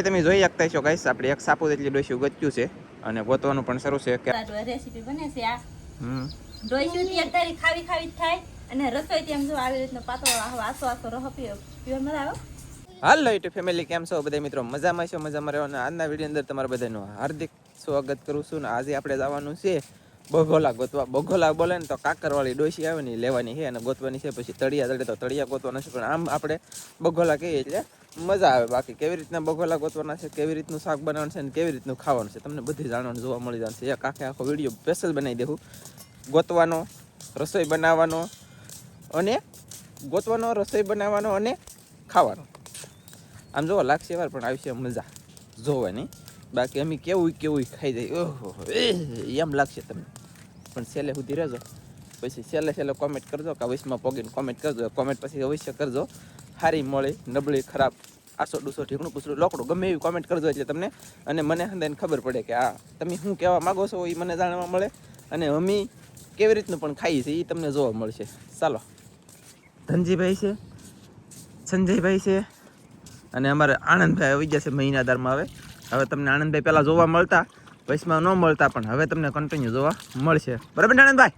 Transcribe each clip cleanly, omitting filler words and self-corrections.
તમે જોઈ શકતા છો ગાઈસ, આપણે એક સાપુ જેટલી ડોસી ગચ્યું છે અને ગોતવાનું પણ શરૂ છે કે રેસીપી બને છે આ ડોસી ની એકધારી ખાવી ખાવી થાય અને રસોઈ તેમ જો આવી રીતનો પાતળો આસો આસો રહ પીવો મજા આવે. હાલો યુટ્યુબ ફેમિલી, કેમ છો બધા મિત્રો? મજામાં છો? મજામાં રહ્યો. અને આજના વિડીયો અંદર તમારા બધાનું હાર્દિક સ્વાગત કરું છું. ને આજે આપણે જવાનું છે બગોલા ગોતવા. બગોલા બોલે ને તો કાકરવાળી ડોસી આવે ને લેવાની છે અને ગોતવાની છે. પછી તળિયા જડે તો તળિયા ગોતવાના છે, પણ આમ આપણે બગોલા કહીએ એટલે મજા આવે. બાકી કેવી રીતના બગોલા ગોતવાના છે, કેવી રીતનું શાક બનાવવાનું છે અને કેવી રીતનું ખાવાનું છે, તમને બધું જાણવાનું જોવા મળી જશે. એક આખો વિડીયો સ્પેશિયલ બનાવી દેવું. ગોતવાનો, રસોઈ બનાવવાનો અને ગોતવાનો, રસોઈ બનાવવાનો અને ખાવાનો. આમ જોવા લાગશે વાર, પણ આવશે મજા જોવાની. બાકી અમે કેવું કેવું ખાઈ જાય ઓહો એમ લાગશે તમને. પણ છેલ્લે સુધી રહેજો, પછી છેલ્લે કોમેન્ટ કરજો કે વૈશમાં પોગીને કોમેન્ટ કરજો. કોમેન્ટ પછી અવશ્ય કરજો. સારી મળી, નબળી, ખરાબ, આસો ડૂસો, ઢીકણું પૂછડું, લોકડું, ગમે એવી કોમેન્ટ કરજો એટલે તમને અને મને હંદાઈને ખબર પડે કે આ તમે શું કહેવા માગો છો એ મને જાણવા મળે. અને અમે કેવી રીતનું પણ ખાઈએ છીએ એ તમને જોવા મળશે. ચાલો, ધનજીભાઈ છે, સંજયભાઈ છે અને અમારે આનંદભાઈ આવી જશે મહિનાદારમાં. હવે તમને આનંદભાઈ પહેલાં જોવા મળતા, વૈશમાં ન મળતા, પણ હવે તમને કન્ટિન્યુ જોવા મળશે. બરાબર ને આનંદભાઈ?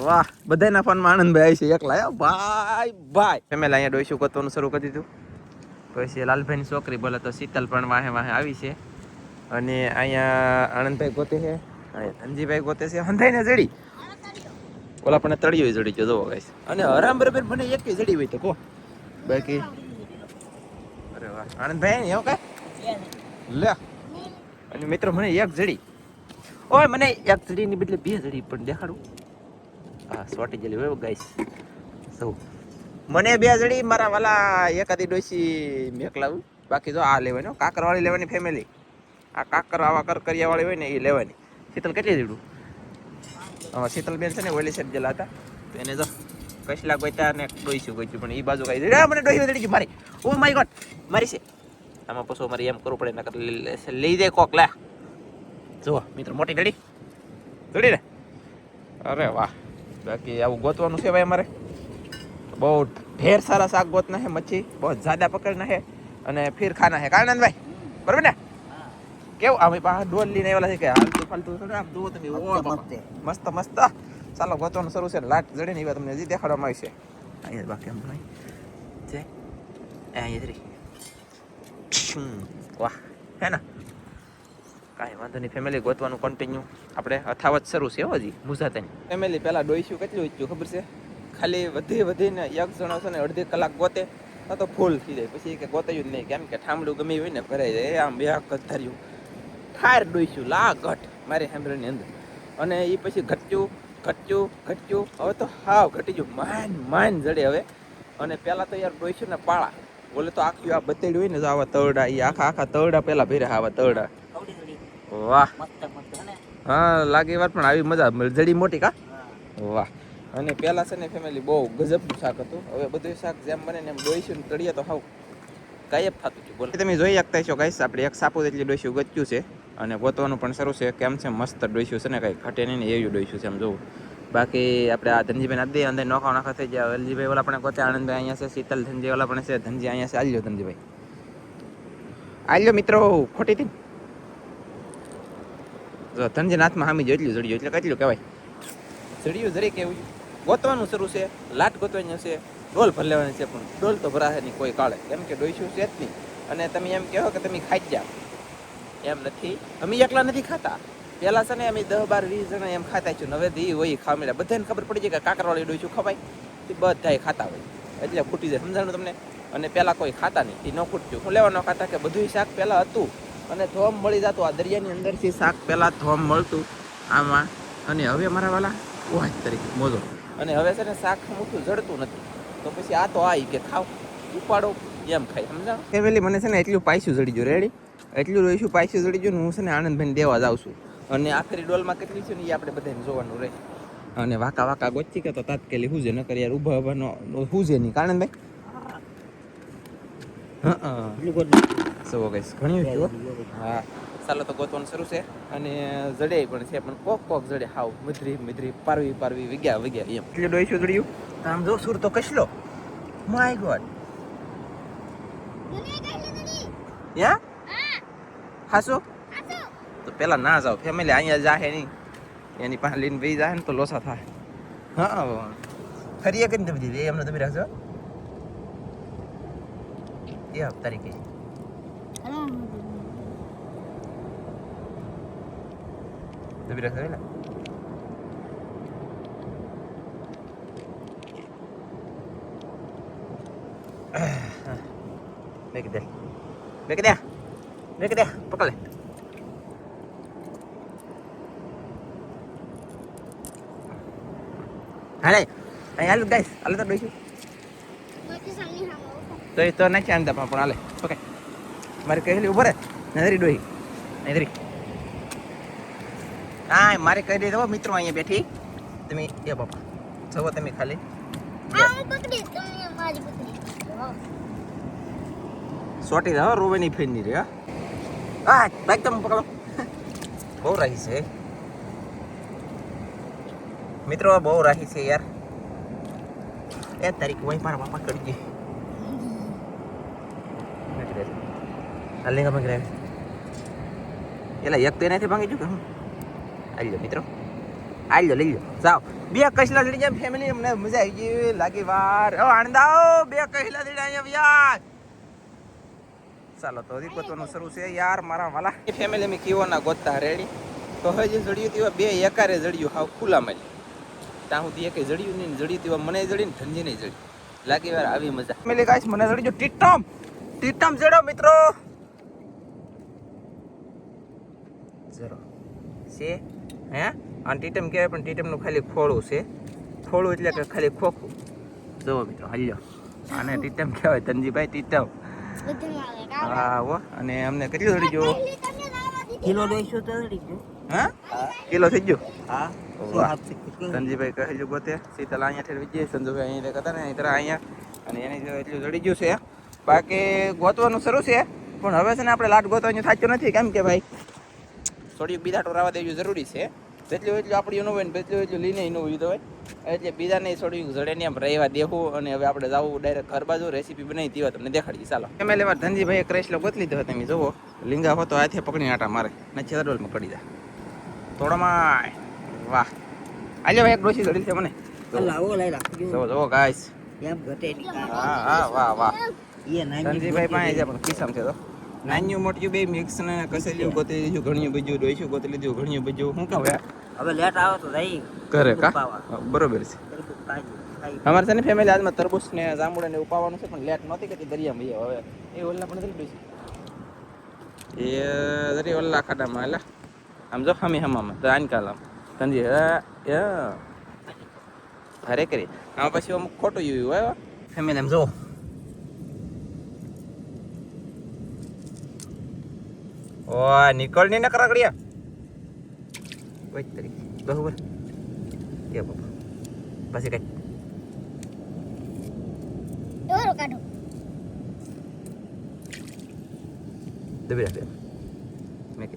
વાહ, બધાના ફોનમાં આનંદભાઈ આવી છે એકલા. ભાઈ ફેમિલી અહીંયા ડોઈશું ગોતવાનું શરૂ કરી દીધું. પછી લાલભાઈની છોકરી બોલે તો શીતલ પણ વાહે વાહે આવી છે. અને અહીંયા આનંદભાઈ ગોતે છે, અહીંયા ધનજીભાઈ ગોતે છે. હંધાઈને જડી ઓલા પણ તળિયો જડી ગયો જોવો ગાઈસ. અને હરામ બરાબર મને એક જડી હોય તો કહો. બાકી અરે વાહ આનંદભાઈ એવું કઈ લે. અને મિત્રો મને એક જડી, ઓય મને એક જડીની બદલે બે જડી પણ દેખાડું. હા, સોટી જેલી હોય ગાઈસ. સૌ મને બે જડી, મારા વાલા એકાદી ડોસી મેકલાવું. બાકી જો આ લેવાની કાકરવાળી લેવાની ફેમિલી. આ કાકર આવા કરકરિયા વાળી હોય ને એ લેવાની. શીતલ કેટલી દીધું? શીતલ બેન છે ને ઓલી સાઈડ ગયેલા હતા, તો એને જો કસલા ગોતા ને ડોઈશું ગોચ્યું, પણ એ બાજુ કઈ મને ડોઈ જડી ગઈ મારી. ઓ માય ગોડ, મારી છે. આમાં પછી મારે એમ કરવું પડે, નકર લઈ જાય કોક. લે જુઓ મિત્રો, મોટી જડી જડી ને. અરે વાહ. બાકી આવું ગોતવાનું છે ભાઈ અમારે. બહુ ઢેર સારા શાક ગોતના है, મચ્છી બહુ જ્યાદા પકડના है અને ફિર ખાના है. કાનંદભાઈ બરોબર ને? કેવું આ ભાઈ પાસે ડોલ લઈને આવેલા છે કે હાલતું ફાલતું થોડું આમ જુઓ તમે. મસ્ત મસ્ત. ચાલો ગોતવાનું શરૂ છે. લાટ જડે ને એવા તમને હજી દેખાડવામાં આવશે. અહીંયા બાકી એમ ભાઈ છે અહીંયા જરી. વાહ હે ને? કાંઈ વાંધો નહીં ફેમિલી, ગોતવાનું કન્ટિન્યુ આપણે અથાવત શરૂ છે હજી મુસાતની. ફેમિલી પહેલાં ડોઈશું કેટલું ઈચ્છું ખબર છે? ખાલી વધીને એક જણો છે ને અડધી કલાક ગોતે તો ફૂલ થઈ જાય. પછી કે ગોતાયું જ નહીં, કેમ કે ઠામડું ગમે હોય ને ભરાઈ જાય. આમ બે ધર્યું ઠાર ડોઈશું લાગટ મારી સાંભળીની અંદર. અને એ પછી ઘટ્યું. હવે તો હાવ ઘટી ગયું. માન જડે હવે. અને પહેલાં તો યાર ડોઈશું ને પાળા બોલે તો આખી આ બતેડી હોય ને તો આવા તરડા, એ આખા તરડા પહેલાં ભર્યા આવા તરડા. વાહ હા લાગે વાત, પણ આવી મજા જડી મોટી કા. વાહ. અને પહેલાં છે ને ફેમિલી બહુ ગજબનું શાક હતું. હવે બધું શાક જેમ બને ને એમ ડોઈશું ને તળીએ તો હાવ ગાયબ થતું હતું. બોલો તમે જોઈ શકતા છો ગાઈસ, આપણે એક સાપુ જેટલી ડોઈશું ગચ્યું છે અને ગોતવાનું પણ શરૂ છે. કેમ છે મસ્ત ડોઈશું છે ને, કાંઈ ઘટે નહીં ને એવી ડોઈશું છે એમ જોવું. બાકી આપણે આ ધનજીભાઈ ના દે અંદર નોખા થઈ ગયા. વલજીભાઈ ઓલા પણ ગોતે, આનંદભાઈ અહીંયા છે, શીતલ ધનજી ઓલા પણ છે, ધનજી અહીંયા છે. આલ્યો ધનજીભાઈ આલ્યો મિત્રો, ખોટી હતી જો ધનજી હાથમાં હામી જો એટલું જડ્યું એટલે કેટલું કહેવાય. જડ્યું જરી કેવું ગોતવાનું શરૂ છે. લાટ ગોતવાની છે, ડોલ ભર લેવાની છે, પણ ડોલ તો ભરાશે નહીં કોઈ કાળે, કેમ કે ડોઈશું છે જ નહીં. અને તમે એમ કહો કે તમે ખાઈ જ જાઓ, એમ નથી. અમે એકલા નથી ખાતા. પહેલાં છે ને અમે 10, 12, 20 જણા એમ ખાતા છું. હવે દી હોય ખાવા મળ્યા. બધાને ખબર પડી જાય કે કાકરવાળી ડોઈશું ખવાય, એ બધાય ખાતા હોય એટલે ખૂટી જાય. સમજાણું તમને? અને પહેલાં કોઈ ખાતા નહીં, એ ન ખૂટતું. હું લેવા ન ખાતા કે બધું શાક પહેલાં હતું અને ધોમ મળી જતું. આ દરિયાની અંદરથી શાક પહેલાં ધોમ મળતું આમાં. અને હવે મારા વાલા વાહ તરીકે મોજો. અને હવે છે ને શાક મોટું જડતું નથી, તો પછી આ તો આવી કે ખાવ ઉપાડો એમ ખાય. સમજાવ ફેમિલી? મને છે ને એટલું પાયસું જડી ગયું. રેડી? એટલું રોઈશું પાયસું જડી ગયું ને હું છે ને આનંદભાઈને દેવા જાઉં છું. અને આખરી ડોલમાં કેટલી છે ને એ આપણે બધાને જોવાનું રહે. અને વાકા ગોચી કે તો તાત્કાલિક હુજે, ન કરી યાર ઊભા હુજે નહીં. આનંદભાઈ સો ગઈશ ઘણી. હા ચાલો તો ગોતવાનું શરૂ છે. અને જડે પણ છે, પણ કોક જડે હાવ મધરી પારવી વિગ્યા એમ. એટલે ડોઈશું જડ્યું આમ જો સુર તો કસલો. માય ગોડ યા હાસો તો પેલા ના જાવ ફેમિલી અહીંયા જાહે નહીં એની પાસે લઈને બેસી જાય ને તો લોસા થાય હા ફરી એક ને બધી એમને તમે રાખજો એ તારીખે તમે રાખજો ને મેક દે પકડ લે હાલે અહીં હાલ ગાઈસ હાલ તો દઈશું તો એ તો નાખી આંદા પણ હાલે ઓકે મારે કહેલી ઉભો રે નજરી ડોહી નજરી હા મારે કહી દે મિત્રો અહીંયા બેઠી તમે એ બાપા જવો તમે ખાલી સોટી જાવ રોવાની ફેન ની રે હા બાઈક તમે પકડો બહુ રહી છે મિત્રો બહુ રહી છે યાર એ તારીખ વહી મારા બાપા કરી ગઈ હાલેંગા મંગરાવે એલા એક તો એનાથી ભાંગી ગયું કે હું આવી લો મિત્રો આવી લો લઈ લો જાઓ બે કસલા લડી જાય ફેમિલી અમને મજા આવી ગઈ લાગી વાર ઓ આણંદાઓ બે કસલા લડી અહીંયા યાર ચાલો તો દીકતોનું શરૂ છે યાર મારા વાલા ફેમિલી મેં કીઓના ગોતતા રેડી તો હજી જડ્યું તેવા બે એકારે જડ્યું હાવ ખુલ્લા મારી ત્યાં સુધી એકે જડ્યું નહીં જડ્યું તેવા મને જડી ને ધનજી નહીં જડી લાગી વાર આવી મજા ફેમિલી ગાઈસ મને જડી જો ટીટમ જડો મિત્રો જરો છે હે અને ટીટમ કહેવાય પણ ટીટમનું ખાલી ખોળું છે ખોળું એટલે કે ખાલી ખોખું જુઓ મિત્રો હાલ્યો આને ટીટમ કહેવાય ધનજીભાઈ ટીટમ હા હો અને અમને કેટલું જડી ગયો કિલો 200 તો જડી ગયો હા કિલો થઈ ગયો હા ધનજીભાઈ કહેજો ગોતે શીતલ અહીંયા ઠેર વિજય સંજુભાઈ અહીંયા હતા ને અહીં અહીંયા અને એની એટલું જડી ગયું છે બાકી ગોતવાનું શરૂ છે પણ હવે છે ને આપણે લાટ ગોતવાનું થાતું નથી કેમ કે ભાઈ થોડી બીજા ટોરાવા દેવું જરૂરી છે જેટલું એટલું આપણી એનું હોય ને એટલું લઈને એનું હોય હોય એટલે બીજાને થોડી જડે ને એમ રહેવા દેવું અને હવે આપણે જવું ડાયરેક્ટ ઘર બાજુ રેસીપી બનાવી દેવા તમને દેખાડીએ ચાલો એમ લેવા ધનજીભાઈ ક્રેશલો ગોતલી દો તમે જુઓ લીંગા હો તો હાથે પકડીને આટા મારે નથી અડોલમાં પડી જાય થોડામાં વાહ આજો ભાઈ એક ડોસી જડી છે મને જુઓ ગાઈસ હા હા વાહ વાહ ધનજીભાઈ પાસે છે પણ કિસ્સામાં છે તો નાન્યું મોટિયું બે મિક્સ ને કસેલ્યું ગોતી લીધું ઘણિયું બીજું ડોઈશું ગોતી લીધું ઘણિયું બીજું શું કહું હવે લેટ આવે તો રહી કરે કા બરોબર છે અમારે છે ને ફેમિલી આજમાં તરબૂચ ને જાંબુડા ને ઉપાવવાનું છે પણ લેટ નહોતી કરતી દરિયામાં હવે એ ઓલા પણ જરી ડોઈશું એ જરી ઓલા ખાડામાં એલા આમ જો હમી હમામાં તો આન કાલ આમ સંજી હરે કરી આમાં પછી અમુક ખોટું યુ હોય ફેમિલી આમ જો ઓ નીકળ ની નકરા કડિયા ઓય તરી બરોબર કે બાપા પછી કઈ દોરો કાઢો દબી રાખ મેં કે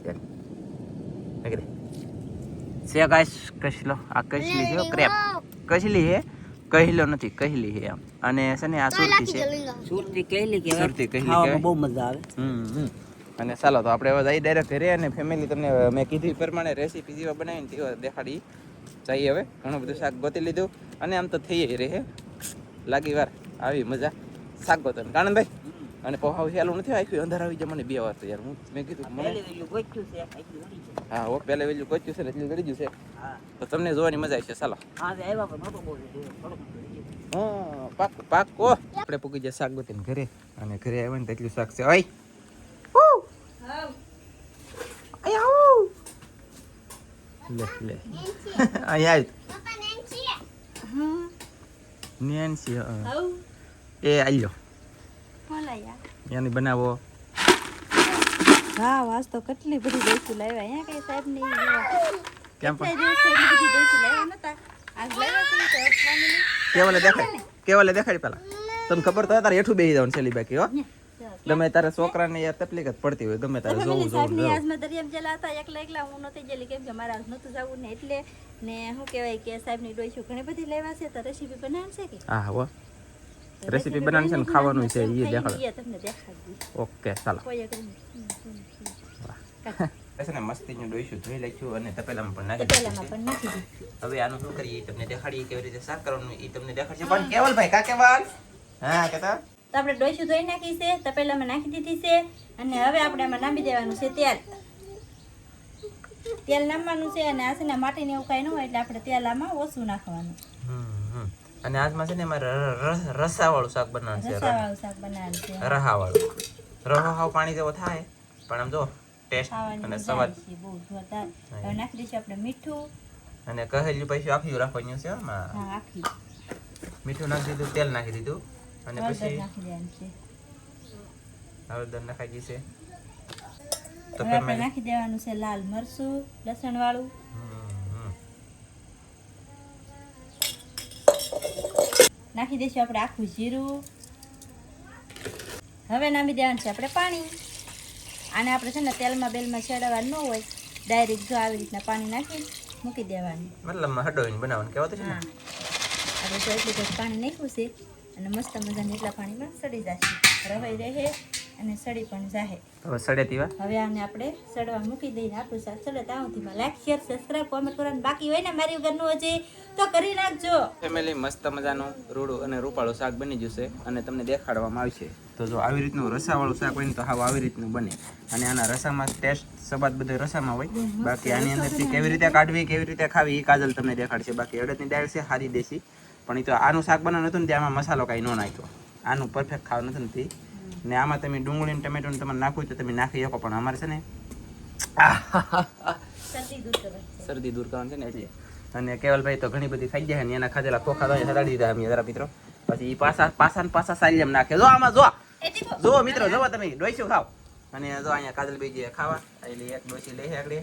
સે ગાઈસ કશલો આ કશલી જો ક્રેપ કશલી હે કહીલો નથી કહેલી હે આમ અને છે ને આ સુરતી છે સુરતી કહેલી કે સુરતી કહેલી ખાવામાં બહુ મજા આવે અને ચાલો તો આપણે હવે જઈ ડાયરેક્ટ ઘરે અને ફેમિલી તમને મેં કીધી પ્રમાણે રેસીપી જેવા બનાવીને તેવા દેખાડી જઈએ હવે ઘણું બધું શાક ગોતી લીધું અને આમ તો થઈ રહે લાગી વાર આવી મજા શાક ગોતન કાનંદભાઈ અને પહાવ ચાલુ નથી આખ્યું અંધાર આવી જાય મને 2 વાર તો યાર હું મેં કીધું મને હા હો પહેલે વેલું ગોચ્યું છે ને એટલું ગળી ગયું છે તો તમને જોવાની મજા આવશે ચાલો હા પાક કો આપણે પૂકી જાય શાક ગોતીને ઘરે અને ઘરે આવ્યા ને એટલું શાક છે ઓય લે નેન્સી એ આલ્યો યાની બનાવો હા વાસ તો કેટલી બધી દોસ્તી લાવ્યા અહીંયા કઈ સાહેબ ની કેમ કેટલા દિવસ એટલી બધી દોસ્તી લાવ્યા નતા આજ લાવ્યા છે તો ફેમિલી કેવલે દેખાડી પેલા તમને ખબર તો તારે હેઠું બેહી જવાનું છેલી બાકી હો ગમે તારે છોકરાને યાર તકલીફ જ પડતી હોય ગમે તારે જોવું આજમાં દરિયામાં જેલા હતા એકલા હું નહોતી જેલી કેમ કે મારે આજ નહોતું જવું ને એટલે ને શું કહેવાય કે સાહેબની ડોઈશું ઘણી બધી લેવા છે તો રેસીપી બનાવશે કે હા હો રેસીપી બનાવવાની છે ને ખાવાનું છે એ ખાઈ દેખાડો. લઈએ, તમને દેખાડી. ઓકે ચાલો. કોઈ અગર છે ને મસ્તીનું ડોઈશું ધોઈ લઈશું અને તપેલામાં પણ નાખી તપેલામાં દઈશું. પણ નાખી દીધું. હવે આનું શું કરીએ એ તમને દેખાડીએ કેવી રીતે શાક કરવાનું એ તમને દેખાડશે. પણ કેવલભાઈ કા કેવલ હા કેતા તો આપણે ડોઈશું ધોઈ નાખી છે, તપેલામાં નાખી દીધી છે અને હવે આપણે આમાં નાખી દેવાનું છે તેલ. તેલ નાખવાનું છે અને આ છે ને માટીને એવું કાંઈ ન હોય એટલે આપણે તેલ આમાં ઓછું નાખવાનું. અને આજમાં છે ને અમારે રસાવાળું શાક બનાવવાનું છે. રસાવાળું શાક બનાવવાનું છે. રહાવાળું રહો હાવ પાણી જેવો થાય પણ આમ જો ટેસ્ટ ખાવાની અને મજા સ્વાદ આવે છે, બહુ જોરદાર. હવે નાખી દઈશું આપણે મીઠું. અને કહેલું પૈસા આખી રાખવાનું છે આમાં. હા, આખી મીઠું નાખી દીધું, તેલ નાખી દીધું અને હળદર પછી નાખી દેવાનું છે. હળદર નાખાઈ ગઈ છે. તો હવે આપણે ફેમિલી નાખી દેવાનું છે લાલ મરચું લસણ વાળું. નાખી દઈશું આપણે આખું જીરું. હવે નાખી દેવાનું છે આપણે પાણી. આને આપણે છે ને તેલમાં બેલમાં ચડાવવાનું ન હોય, ડાયરેક્ટ જો આવી રીતના પાણી નાખી મૂકી દેવાનું. મતલબ હડોઈને બનાવવાનું કહેવાતું છે ને. હા, આપણે જો એટલું બધું પાણી નાખ્યું છે અને મસ્ત મજાનું એટલા પાણીમાં સડી જશે. રવાઈ રહે અને સડી પણ જાહે. હવે સડે તેવા હવે આને આપણે સડવા મૂકી દઈને આપણું શાક સડે ત્યાં સુધીમાં લાઈક શેર સબસ્ક્રાઇબ કોમેન્ટ કરવાનું બાકી હોય ને મારી વગરનું હજી તો કરી નાખજો. ફેમિલી મસ્ત મજાનું રૂડું અને રૂપાળું શાક બની જશે અને તમને દેખાડવામાં આવશે. તો જો આવી રીતનું રસાવાળું શાક હોય ને તો હાવ આવી રીતનું બને. અને આના રસામાં ટેસ્ટ સબાદ બધે રસામાં હોય. બાકી આની અંદરથી કેવી રીતે કાઢવી કેવી રીતે ખાવી એ કાજલ તમને દેખાડશે. બાકી અડદની દાળ છે સારી દેશી, પણ એ તો આનું શાક બનાવવાનું હતું ને ત્યાં આમાં મસાલો કાંઈ ન નાખ્યો. આનું પરફેક્ટ ખાવાનું નથી ને ને આમાં તમે ડુંગળી ને ટમેટોને તમારે નાખવું હોય તો તમે નાખી શકો, પણ અમારે છે ને શરદી દૂર કરવાની છે. શરદી દૂર કરવાનું છે ને એટલે. અને કેવલભાઈ તો ઘણી બધી ખાઈ જાય ને એના ખાધેલા ખોખા તો હલાડી દીધા અમે જરા મિત્રો. પછી એ પાછા સાલિયમ નાખે. જો આમાં જો જો મિત્રો જો તમે ડોઈશું ખાવ. અને જો અહીંયા કાજલ બીજી ખાવા એટલે એક ડોસી લઈ આગળ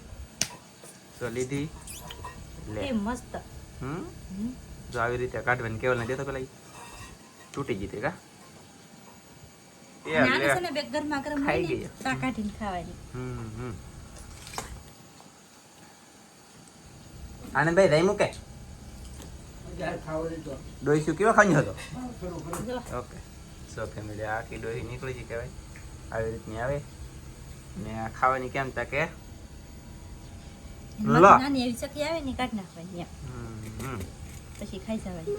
તો લીધી લે. એ મસ્ત. જો આવી રીતે કાઢવાની કેવલને દેતો પેલા ઈ તૂટી ગઈ હતી કા અને આને છે ને બે ગરમા ગરમ હોય ખાઈ ને ગઈ. તા કાઢીને ખાવાની. આનંદભાઈ રહી મૂકે ડોઈશું કેવો ખાઈ હતો. જો ઓકે સો ફેમિલી આખી ડોહી નીકળી છે કહેવાય આવી રીતની આવે ને આ ખાવાની કેમ તા કે લો. નાની એવી ચકી આવે ને કાઢી નાખવાની એમ. પછી ખાઈ જવાની.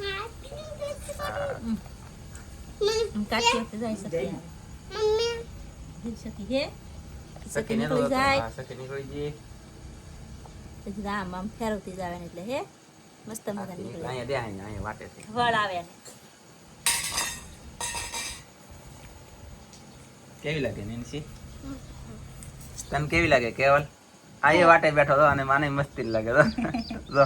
કાઢતી વખતે જાય ચકી આવે. ચકી હે ચકી નીકળી જાય સકે નીકળી જઈ પછી આમ આમ ફેરવતી જવાની એટલે હે મસ્ત મજા નીકળી અહીંયા દે અહીંયા વાટે છે વળ આવે ને. કેવી લાગે નેન્સી તને કેવી લાગે કેવલ આ એ વાટે બેઠો હતો અને માને મસ્તી લાગે તો જો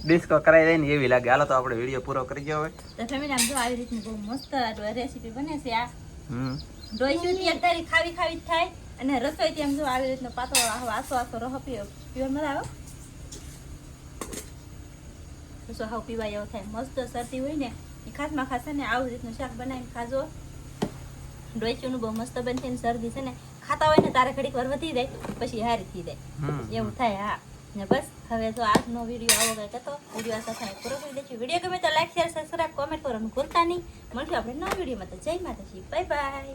ડિસ્કો કરાઈ દે ને એવી લાગે. હાલો તો આપણે વિડીયો પૂરો કરી ગયો હોય. તો ફેમિલી આમ જો આવી રીતની બહુ મસ્ત રેસીપી બને છે આ. હમ ડોઈશું ની એકધારી ખાવી ખાવી જ થાય અને રસોઈ થી આમ જો આવી રીતનો પાતળો આસો આસો રહ પીવો મજા આવે. રસો હાવ પીવા એવો થાય. મસ્ત શરદી હોય ને એ ખાસમાં ખાસ છે ને આવી રીતનું શાક બનાવીને ખાજો. ડોઈશું બહુ મસ્ત બનશે ને શરદી છે ને ખાતા હોય ને તારે ઘડીક વાર વધી જાય પછી હારી થઈ જાય એવું થાય. હા ને બસ હવે તો આજનો વિડીયો આવો કંઈક હતો. વિડીયો આ સાથે પૂરો કરી દઈશું. વિડીયો ગમે તો લાઈક શેર સબસ્ક્રાઇબ કોમેન્ટ કરવાનું ભૂલતા નહીં. મળશું આપણે નવા વિડીયોમાં. તો જય માતાજી, બાય બાય.